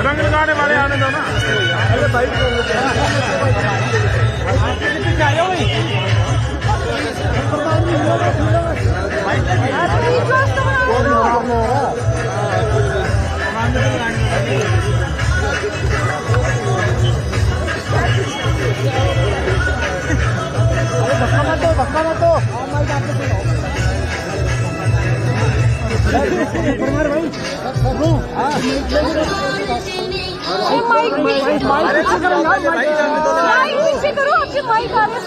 रंग लगाने वाले आने दो ना। करो आपके माइक आ रहे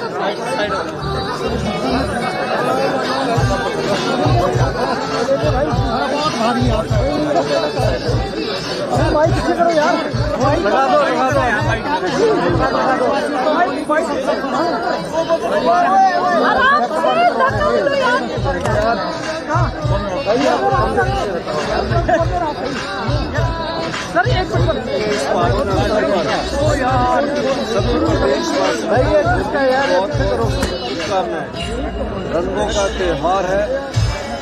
करो यार, सर एक रंगों का त्योहार है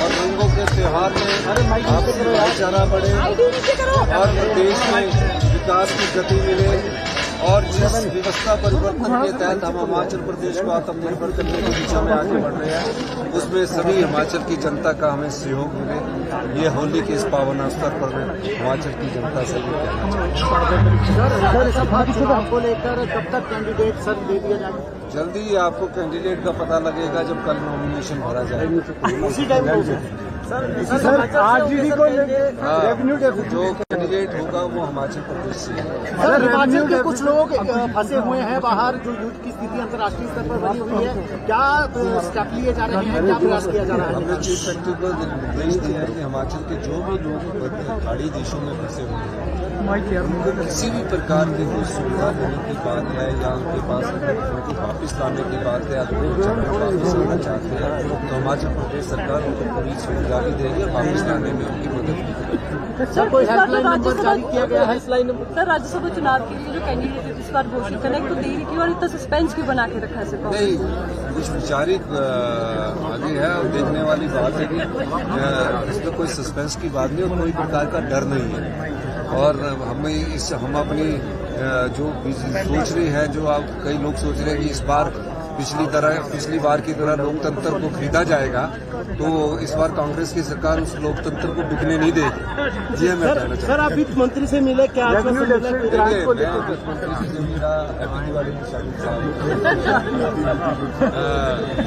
और रंगों के त्योहार में आपसी भाईचारा बढ़े और देश में विकास की गति मिले और जिस व्यवस्था परिवर्तन के तहत हम हिमाचल प्रदेश को आत्मनिर्भर करने की दिशा में आगे बढ़ रहे हैं, उसमें सभी हिमाचल की जनता का हमें सहयोग मिले। ये होली के इस पावन अवसर पर मैं हिमाचल की जनता से भी चुनाव को लेकर कब तक कैंडिडेट सर दे दिया जाएगा? जल्दी ही आपको कैंडिडेट का पता लगेगा जब कल नॉमिनेशन भरा जाएगा। उसी टाइम सर आरजेडी को रेवेन्यू जो कैंडिडेट होगा वो हिमाचल प्रदेश से है। सर हिमाचल के कुछ लोग फंसे हुए हैं बाहर, जो युद्ध की स्थिति अंतर्राष्ट्रीय स्तर पर बनी हुई है, क्या स्टेप लिए जा रहे हैं, क्या प्रयास किया जा रहा है? हमने चीफ सेक्रेटरी को निर्देश दिया है कि हिमाचल के जो भी लोग खाड़ी देशों में फंसे हुए हैं उनको किसी भी प्रकार की कोई सुविधा देने की बात है या उनके पास उनको वापस लाने की बात है, अगर वो वापस आना चाहते हैं तो हिमाचल प्रदेश सरकार उनको पूरी सुविधा भी देगी और वापस लाने में उनकी मदद भी करेगी। सर कोई हेल्पलाइन नंबर जारी किया गया है? सर राज्यसभा चुनाव के लिए जो कैंडिडेट इस बार घोषित करना है तो देरी की और इतना सस्पेंस भी बना के रखा है सर? नहीं, कुछ विचारिक आगे है और देखने वाली बात है कि इसमें कोई सस्पेंस की बात नहीं और कोई प्रकार का डर नहीं है। और हम अपनी जो सोच रहे हैं, जो आप कई लोग सोच रहे हैं कि इस बार पिछली बार की तरह लोकतंत्र को खरीदा जाएगा, तो इस बार कांग्रेस की सरकार उस लोकतंत्र को बिकने नहीं देगी। जी मैं कहना सर आप वित्त मंत्री से मिले, क्या वित्त मंत्री से मिला, हैप्पी दिवाली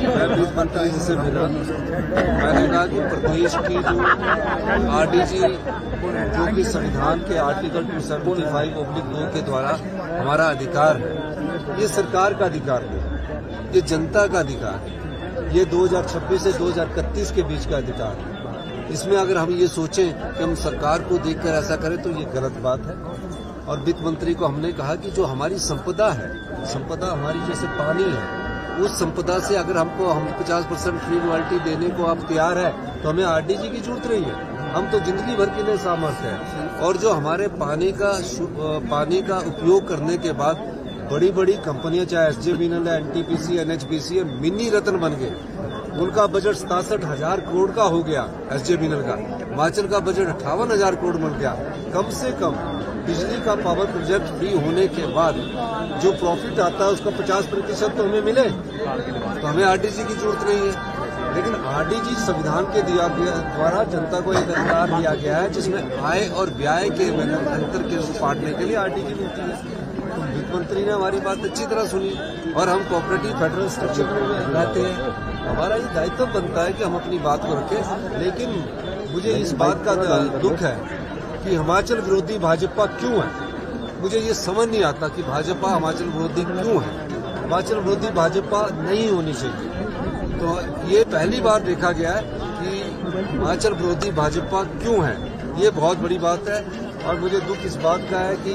मैं वित्त मंत्री से मिला। मैंने कहा कि प्रदेश की जो आरडीजी जो कि संविधान के आर्टिकल 275(2) के द्वारा हमारा अधिकार है, ये सरकार का अधिकार है, ये जनता का अधिकार है, ये 2026 से 2031 के बीच का अधिकार है। इसमें अगर हम ये सोचें कि हम सरकार को देखकर ऐसा करें तो ये गलत बात है। और वित्त मंत्री को हमने कहा कि जो हमारी संपदा है, संपदा हमारी जैसे पानी है, उस संपदा से अगर हम 50% फ्री रॉयल्टी देने को आप तैयार है तो हमें आरडीजी की जरूरत नहीं है। हम तो जिंदगी भर के लिए सामर्थ्य है। और जो हमारे पानी का उपयोग करने के बाद बड़ी बड़ी कंपनियां, चाहे SJVNL है, NTPC, NHPC, मिनी रत्न बन गए, उनका बजट 67,000 करोड़ का हो गया। SJVNL का, हिमाचल का बजट 58,000 करोड़ बन गया। कम से कम बिजली का पावर प्रोजेक्ट फ्री होने के बाद जो प्रॉफिट आता है उसका 50% तो हमें मिले, तो हमें आरडीजी की जरूरत नहीं है। लेकिन आरडीजी संविधान के द्वारा जनता को एक अधिकार दिया गया है जिसमें आय और व्यय के अंतर के बांटने के लिए आरडीजी मिलती है। वित्त मंत्री ने हमारी बात अच्छी तरह सुनी और हम कोऑपरेटिव फेडरल स्ट्रक्चर में रहते हैं, हमारा ये दायित्व बनता है कि हम अपनी बात को रखें। लेकिन मुझे इस बात का दुख है कि हिमाचल विरोधी भाजपा क्यों है। मुझे ये समझ नहीं आता कि भाजपा हिमाचल विरोधी क्यों है। हिमाचल विरोधी भाजपा नहीं होनी चाहिए। तो ये पहली बार देखा गया है कि हिमाचल विरोधी भाजपा क्यों है, ये बहुत बड़ी बात है। और मुझे दुख इस बात का है कि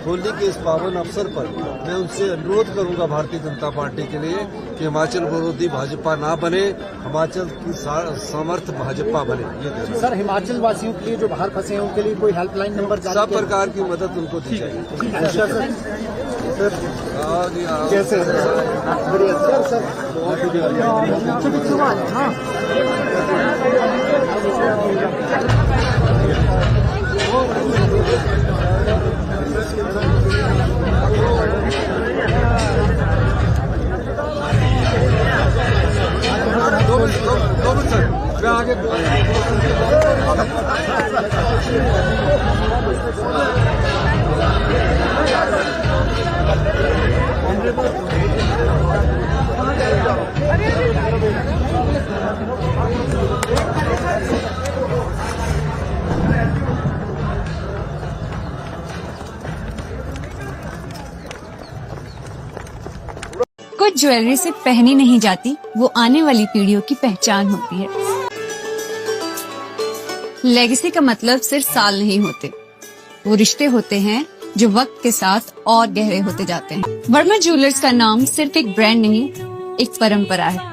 होली के इस पावन अवसर पर मैं उनसे अनुरोध करूंगा भारतीय जनता पार्टी के लिए कि हिमाचल विरोधी भाजपा ना बने, हिमाचल की समर्थ भाजपा बने। ये देना। सर, हिमाचल वासियों के लिए जो बाहर फंसे हैं उनके लिए कोई हेल्पलाइन नंबर जारी सब प्रकार की मदद उनको दी जाएगी। कैसे बढ़िया सर दो मिनट सर, मैं आगे कुछ ज्वेलरी सिर्फ पहनी नहीं जाती, वो आने वाली पीढ़ियों की पहचान होती है। लेगेसी का मतलब सिर्फ साल नहीं होते, वो रिश्ते होते हैं जो वक्त के साथ और गहरे होते जाते हैं। वर्मा ज्वेलर्स का नाम सिर्फ एक ब्रांड नहीं, एक परंपरा है।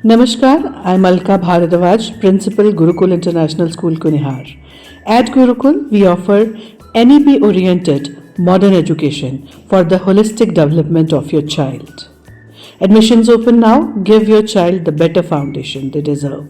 Namaskar, I'm Alka Bharadwaj, Principal Gurukul International School, Kunihar. At Gurukul, we offer NEP-oriented modern education for the holistic development of your child. Admissions open now. Give your child the better foundation they deserve.